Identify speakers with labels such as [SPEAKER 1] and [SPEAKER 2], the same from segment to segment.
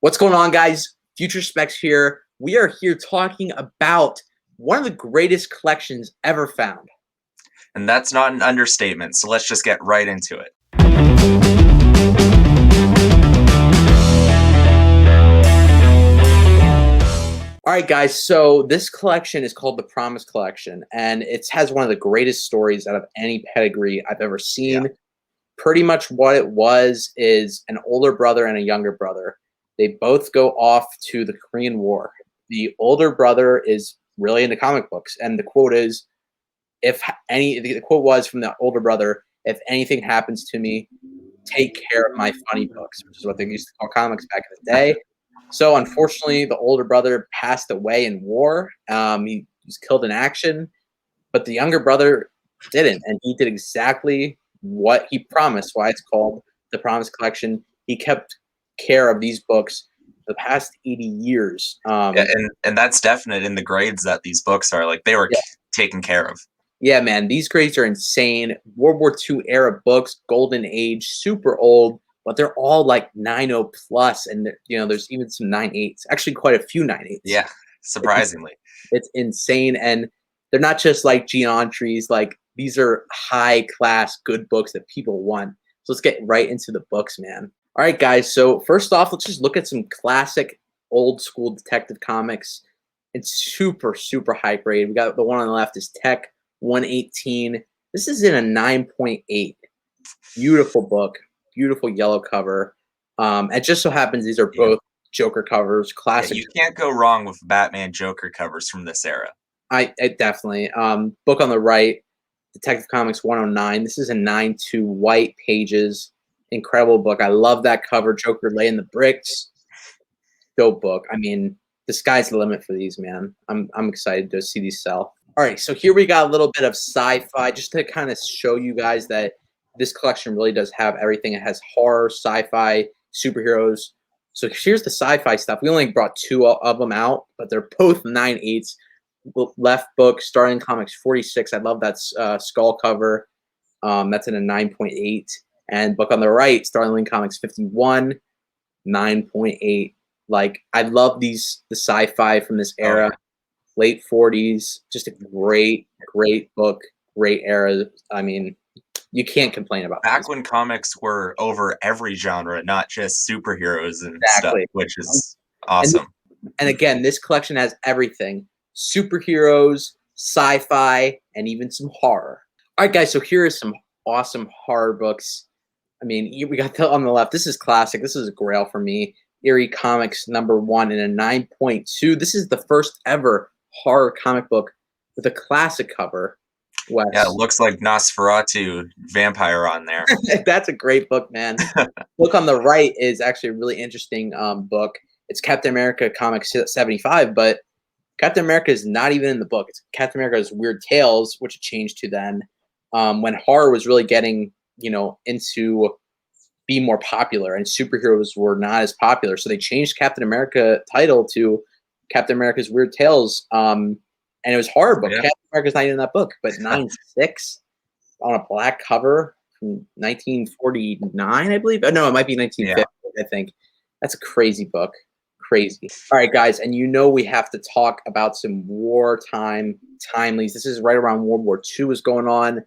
[SPEAKER 1] What's going on, guys? Future Specs here. We are here talking about one of the greatest collections ever found.
[SPEAKER 2] And that's not an understatement, so let's just get right into it.
[SPEAKER 1] All right, guys, so this collection is called the Promise Collection, and it has one of the greatest stories out of any pedigree I've ever seen.
[SPEAKER 2] Yeah.
[SPEAKER 1] Pretty much what it was is an older brother and a younger brother. They both go off to the Korean War. The older brother is really into comic books, and the quote is, the quote was from the older brother, "If anything happens to me, take care of my funny books," which is what they used to call comics back in the day. So unfortunately, the older brother passed away in war. He was killed in action, but the younger brother didn't, and he did exactly what he promised. Why it's called the Promise Collection. He kept care of these books the past 80 years.
[SPEAKER 2] And that's definite in the grades that these books are. Like, they were taken care of.
[SPEAKER 1] Yeah, man, these grades are insane. World War II era books, golden age, super old, but they're all like 9.0 plus, and there's even some 9.8s. Actually, quite a few 9.8s.
[SPEAKER 2] Yeah, surprisingly.
[SPEAKER 1] It's insane, and they're not just like geometries. Like, these are high class, good books that people want. So let's get right into the books, man. All right, guys. So first off, let's just look at some classic old school detective comics. It's super, super high grade. We got the one on the left is Tech 118. This is in a 9.8. Beautiful book. Beautiful yellow cover. It just so happens these are both Joker covers. Classic.
[SPEAKER 2] Yeah, you can't go wrong with Batman Joker covers from this era.
[SPEAKER 1] I definitely. Book on the right, Detective Comics 109. This is a 9.2 white pages. Incredible book. I love that cover. Joker laying the bricks. Dope book. I mean, the sky's the limit for these, man. I'm excited to see these sell. All right, so here we got a little bit of sci-fi just to kind of show you guys that this collection really does have everything. It has horror, sci-fi, superheroes. So here's the sci-fi stuff. We only brought two of them out, but they're both 9.8s. Left book, Starling Comics 46. I love that skull cover. That's in a 9.8. And book on the right, Starling Comics 51, 9.8. Like, I love the sci-fi from this era. Late 40s, just a great, great book, great era. I mean, you can't complain about
[SPEAKER 2] Back when comics were over every genre, not just superheroes and stuff, which is awesome.
[SPEAKER 1] And again, this collection has everything. Superheroes, sci-fi, and even some horror. All right, guys, so here are some awesome horror books. I mean, we got on the left. This is classic. This is a grail for me. Eerie Comics #1 in a 9.2. This is the first ever horror comic book with a classic cover. Wes.
[SPEAKER 2] Yeah, it looks like Nosferatu vampire on there.
[SPEAKER 1] That's a great book, man. Book on the right is actually a really interesting book. It's Captain America Comics 75, but Captain America is not even in the book. It's Captain America's Weird Tales, which it changed to then when horror was really getting, into being more popular and superheroes were not as popular. So they changed Captain America title to Captain America's Weird Tales. And it was horror book. Yeah. Captain America's not even in that book, but 9.6 on a black cover from 1949, I believe. Oh, no, it might be 1950, I think. That's a crazy book. Crazy. All right, guys, and we have to talk about some wartime timelies. This is right around World War II is going on.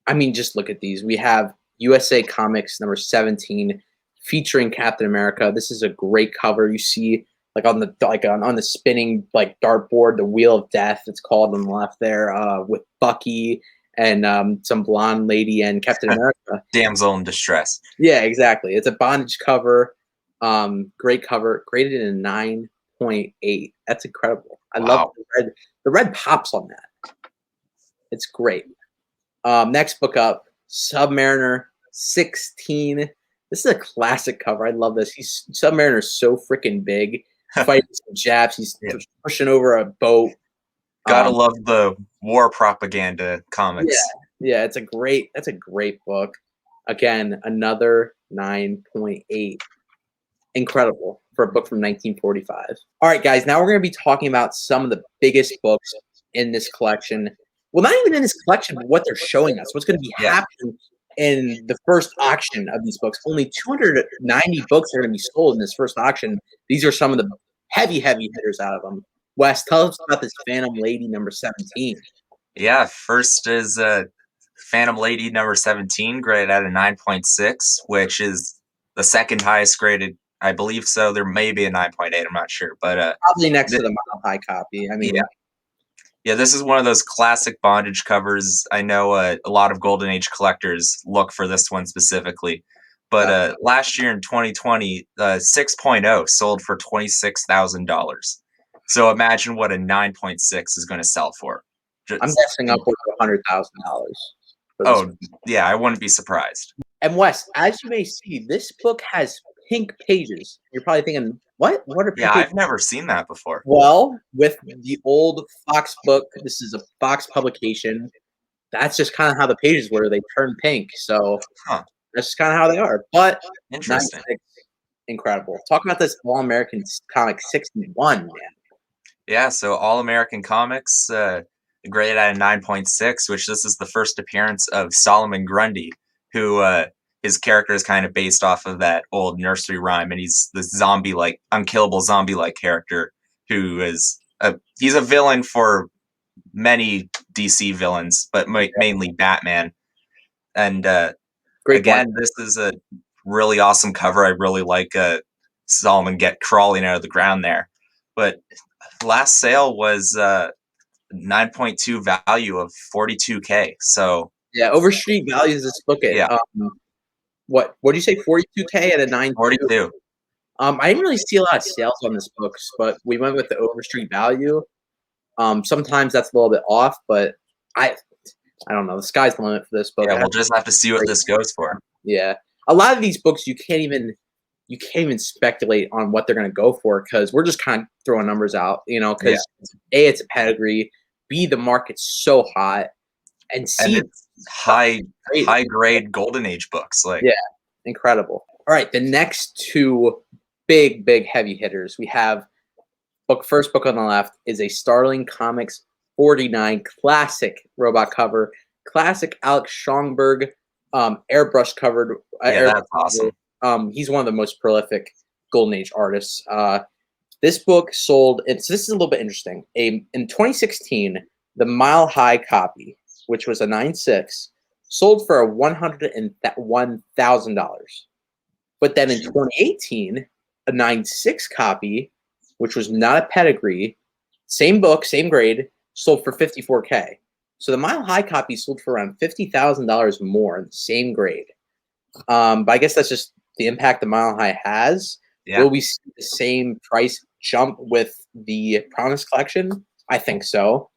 [SPEAKER 1] I mean, just look at these. We have USA Comics #17 featuring Captain America. This is a great cover. You see, like on the spinning like dartboard, the Wheel of Death. It's called on the left there, with Bucky and some blonde lady and Captain America.
[SPEAKER 2] Damsel in distress.
[SPEAKER 1] Yeah, exactly. It's a bondage cover. Great cover. Graded in a 9.8. That's incredible. I love the red. The red pops on that. It's great. Next book up, Submariner 16. This is a classic cover. I love this. Submariner's so freaking big. Fighting some Japs. He's pushing over a boat.
[SPEAKER 2] Gotta love the war propaganda comics.
[SPEAKER 1] Yeah, that's a great book. Again, another 9.8. Incredible for a book from 1945. All right, guys, now we're going to be talking about some of the biggest books in this collection. Well, not even in this collection, but what they're showing us, what's going to be happening in the first auction of these books, only 290 books are going to be sold in this first auction. These are some of the heavy hitters out of them. Wes, tell us about this Phantom Lady number 17.
[SPEAKER 2] Yeah, first is Phantom Lady number 17, graded at a 9.6, which is the second highest graded. I believe so. There may be a 9.8. I'm not sure, but
[SPEAKER 1] probably next to the Mile High copy. I mean,
[SPEAKER 2] yeah, this is one of those classic bondage covers. I know a lot of Golden Age collectors look for this one specifically. But last year in 2020, 6.0 sold for $26,000. So imagine what a 9.6 is going to sell for.
[SPEAKER 1] I'm guessing upwards of $100,000.
[SPEAKER 2] Oh, yeah, I wouldn't be surprised.
[SPEAKER 1] And Wes, as you may see, this book has pink pages. You're probably thinking, what? What are pink pages?
[SPEAKER 2] I've never seen that before.
[SPEAKER 1] Well, with the old Fox book, this is a Fox publication. That's just kind of how the pages were. They turn pink. So that's just kind of how they are. But
[SPEAKER 2] interesting.
[SPEAKER 1] Incredible. Talk about this All American Comic 61, man.
[SPEAKER 2] Yeah, so All American Comics, graded at a 9.6, which this is the first appearance of Solomon Grundy, who his character is kind of based off of that old nursery rhyme, and he's this zombie-like, unkillable zombie-like character who is he's a villain for many DC villains, but mainly Batman. And again, this is a really awesome cover. I really like Solomon crawling out of the ground there. But last sale was 9.2 value of $42K. So
[SPEAKER 1] yeah, Overstreet values this book at what do you say, $42K at a 9.2?
[SPEAKER 2] 42.
[SPEAKER 1] I didn't really see a lot of sales on this book, but we went with the Overstreet value. Sometimes that's a little bit off, but I don't know. The sky's the limit for this book.
[SPEAKER 2] Yeah, we'll just have to see what this goes for.
[SPEAKER 1] Yeah, a lot of these books you can't even speculate on what they're going to go for, because we're just kind of throwing numbers out, because A, it's a pedigree, B, the market's so hot, and C,
[SPEAKER 2] and it's high grade Golden Age books.
[SPEAKER 1] Incredible. All right, the next two big heavy hitters we have. First book on the left is a Starling Comics 49 classic robot cover, classic Alex Schomburg airbrush covered.
[SPEAKER 2] That's awesome.
[SPEAKER 1] He's one of the most prolific Golden Age artists. This book sold. This is a little bit interesting. In 2016, the Mile High copy, which was a 9.6, sold for $101,000. But then in 2018, a 9.6 copy, which was not a pedigree, same book, same grade, sold for $54K. So the Mile High copy sold for around $50,000 more in the same grade. But I guess that's just the impact the Mile High has. Yeah. Will we see the same price jump with the Promise collection? I think so.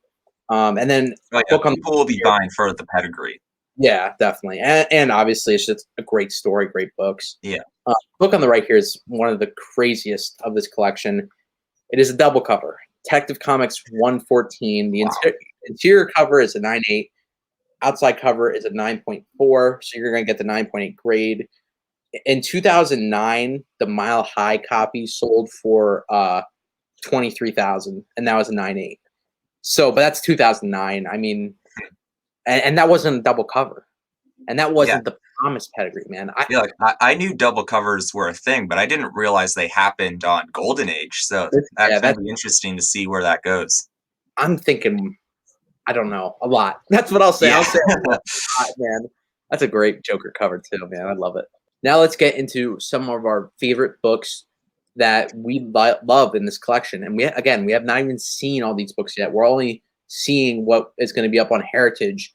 [SPEAKER 1] And then
[SPEAKER 2] people will be buying for the pedigree.
[SPEAKER 1] Yeah, definitely. And obviously it's just a great story, great books.
[SPEAKER 2] Yeah.
[SPEAKER 1] Book on the right here is one of the craziest of this collection. It is a double cover. Detective Comics 114. The interior cover is a 9.8. Outside cover is a 9.4. So you're going to get the 9.8 grade. In 2009, the Mile High copy sold for $23,000, and that was a 9.8. So, but that's 2009. I mean, and that wasn't a double cover, and that wasn't the Promise pedigree, man.
[SPEAKER 2] I knew double covers were a thing, but I didn't realize they happened on Golden Age. So that's going to be interesting to see where that goes.
[SPEAKER 1] I'm thinking, I don't know, a lot. That's what I'll say. I'll say a lot, man. That's a great Joker cover too, man. I love it. Now let's get into some of our favorite books that we love in this collection. And we have not even seen all these books yet. We're only seeing what is going to be up on Heritage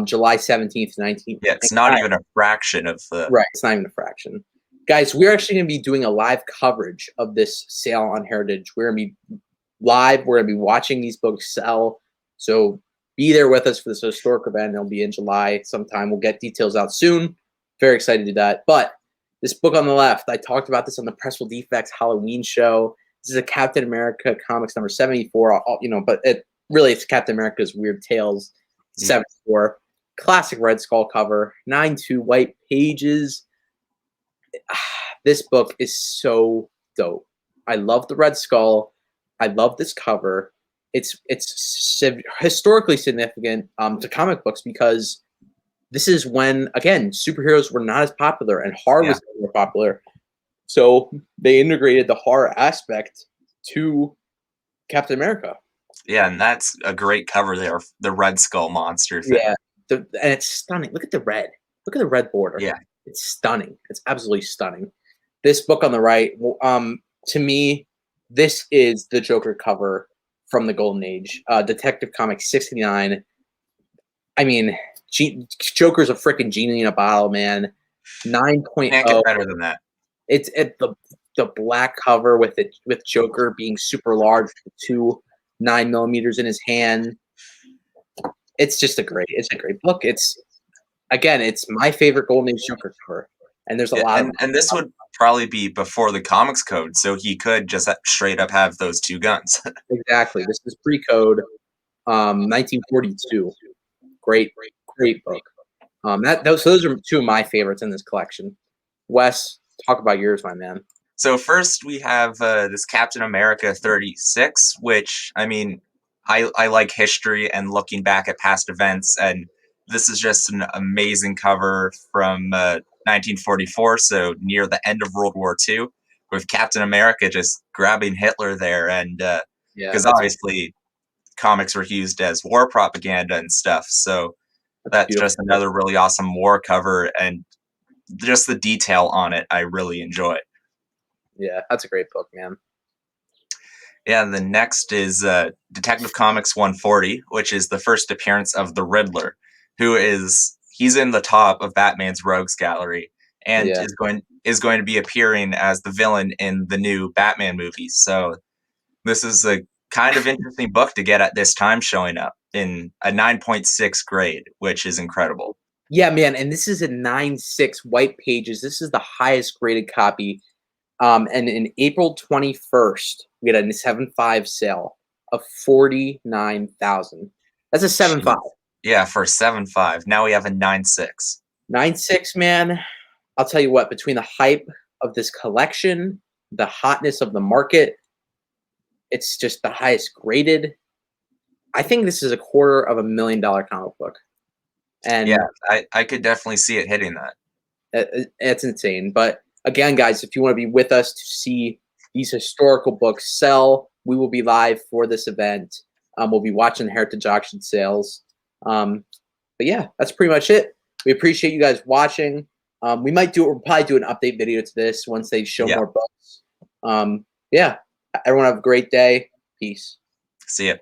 [SPEAKER 1] July 17th, 19th.
[SPEAKER 2] Yeah, it's not even a fraction of the...
[SPEAKER 1] Right, it's not even a fraction. Guys, we're actually going to be doing a live coverage of this sale on Heritage. We're going to be live. We're going to be watching these books sell. So be there with us for this historic event. It'll be in July sometime. We'll get details out soon. Very excited to do that. But this book on the left, I talked about this on the Pressful Defects Halloween show. This is a Captain America Comics number 74. But it's Captain America's Weird Tales 74. Classic Red Skull cover, 9.2 white pages. This book is so dope. I love the Red Skull. I love this cover. It's historically significant to comic books because this is when, again, superheroes were not as popular and horror
[SPEAKER 2] Yeah.
[SPEAKER 1] was more popular. So they integrated the horror aspect to Captain America.
[SPEAKER 2] Yeah, and that's a great cover there, the Red Skull monster thing.
[SPEAKER 1] Yeah, and it's stunning. Look at the red. Look at the red border.
[SPEAKER 2] Yeah.
[SPEAKER 1] It's stunning. It's absolutely stunning. This book on the right, to me, this is the Joker cover from the Golden Age. Detective Comics 69. I mean, Joker's a freaking genie in a bottle, man. 9.0.
[SPEAKER 2] Can't get better than that.
[SPEAKER 1] It's the black cover with Joker being super large, with 2 9mm in his hand. It's just a great book. It's my favorite Golden Age Joker cover, and there's a
[SPEAKER 2] Yeah,
[SPEAKER 1] lot of
[SPEAKER 2] and this would probably be before the comics code, so he could just straight up have those 2 guns.
[SPEAKER 1] exactly. This is pre-code, 1942. Great book. Those are 2 of my favorites in this collection. Wes, talk about yours, my man.
[SPEAKER 2] So first we have this Captain America 36, which, I mean, I like history and looking back at past events, and this is just an amazing cover from 1944, so near the end of World War II, with Captain America just grabbing Hitler there, and
[SPEAKER 1] Yeah,
[SPEAKER 2] because obviously comics were used as war propaganda and stuff, so that's
[SPEAKER 1] beautiful.
[SPEAKER 2] just another really awesome war cover, and just the detail on it I really enjoy.
[SPEAKER 1] Yeah, that's a great book, man.
[SPEAKER 2] Yeah, the next is Detective Comics 140, which is the first appearance of the Riddler, he's in the top of Batman's Rogues Gallery, and
[SPEAKER 1] Yeah.
[SPEAKER 2] is going to be appearing as the villain in the new Batman movie. So this is a kind of interesting book to get at this time, showing up in a 9.6 grade, which is incredible.
[SPEAKER 1] Yeah, man, and this is a 9.6 white pages. This is the highest graded copy. And in April 21st, we had a 7.5 sale of 49,000. That's a 7.5.
[SPEAKER 2] Yeah, for 7.5. Now we have a 9.6.
[SPEAKER 1] 9.6, man. I'll tell you what, between the hype of this collection, the hotness of the market, it's just the highest graded. I think this is a $250,000 comic book. And
[SPEAKER 2] yeah, I could definitely see it hitting that.
[SPEAKER 1] It's insane. But again, guys, if you want to be with us to see these historical books sell, we will be live for this event. We'll be watching the Heritage Auction sales. But yeah, that's pretty much it. We appreciate you guys watching. We'll probably do an update video to this once they show more books. Yeah, everyone have a great day. Peace.
[SPEAKER 2] See ya.